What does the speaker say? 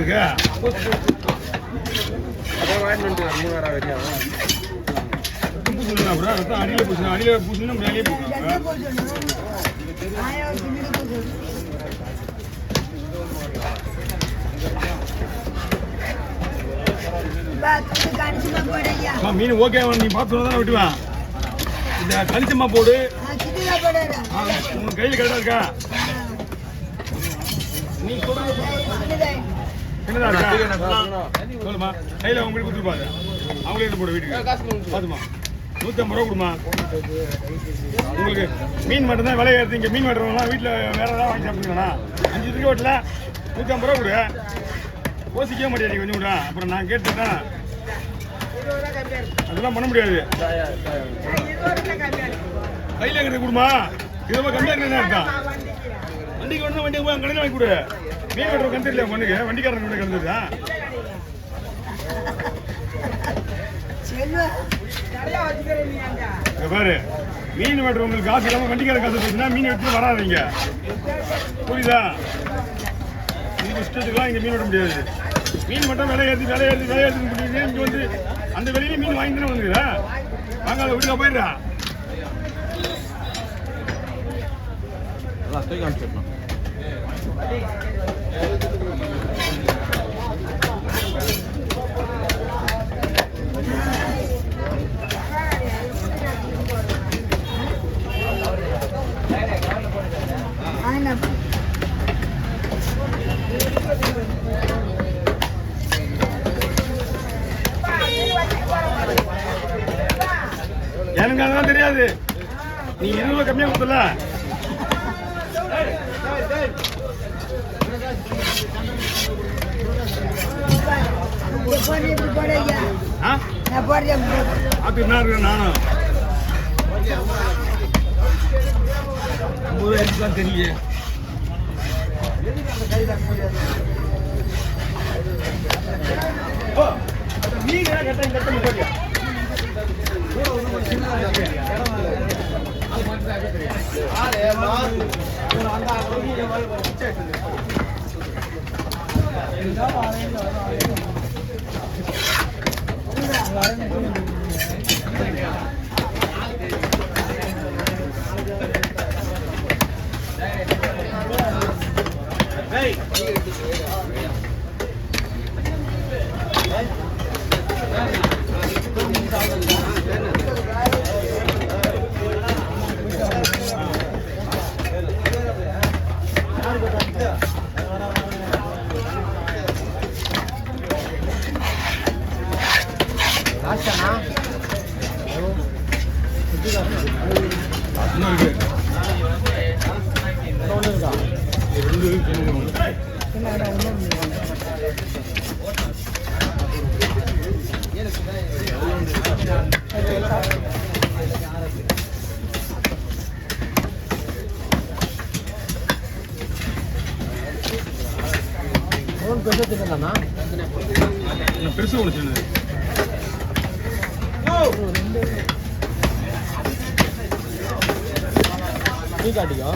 இருக்கு அதே வாங்கிட்டு 3000 வரையா பூசுனா bro ரத்தம் அடியில பூசுனா மேலே பூசுங்க மீன் ஓகே நீ பார்த்து தான் விட்டுவேன் இந்த கலிச்சம்மா போடு உங்க கையில் கரெக்டா இருக்கா நீ என்னடா சொல்லுமா கையில் உங்களுக்கு கொடுத்துருப்பாங்க அவங்களே எடுத்து போடு வீட்டுக்கு பார்த்துமா 150 ரூபா கொடுமா உங்களுக்கு மீன் மட்டும் தான் விலை ஏற்றுங்க மீன் வெட்டுறவங்களாம் வீட்டில் வேற ஏதாவது வாங்கி சாப்பிடுங்கண்ணா 5 ரூபா வெட்டல 150 ரூபா கொடு யோசிக்கவே மாட்டேன் கொஞ்சம் கூட அப்புறம் நான் கேட்டுட்டேன் அதெல்லாம் பண்ண முடியாது கையில் இருக்கிறது கொடுமா இது கம்மியாக இருக்கிறதா இருக்கா வண்டிக்கு வந்து வண்டிக்கு போய் கடையில் வாங்கி கொடு மீன் வெட்டுற கண்டு இல்லையா பொண்ணுக்கு வண்டிக்காரங்க கூட கண்டுதா பாரு மீன் வெட்டுறவங்களுக்கு காசு இல்லாமல் வண்டிக்கார காசு போச்சுன்னா மீன் எடுத்து வராதிங்க புரியுதா இந்த இஷ்டத்துக்குலாம் இங்கே மீன் வெட்ட முடியாது மீன் மட்டும் விலை ஏற்றி முடியுது இங்கே வந்து அந்த விலையில மீன் வாங்கி தானே வந்துடுறா வாங்காத வீட்டுல போயிடுறா எனக்கு அதெல்லாம் தெரியாது நீ 20 ரூபா கம்மியா கொடுத்தல அது என்ன இருக்கு நானும் 50 ரூபாய்க்கு தெரியும் நீ கட்ட போறியா பெருசு ஒன்று சொன்னது காட்டிக்கோ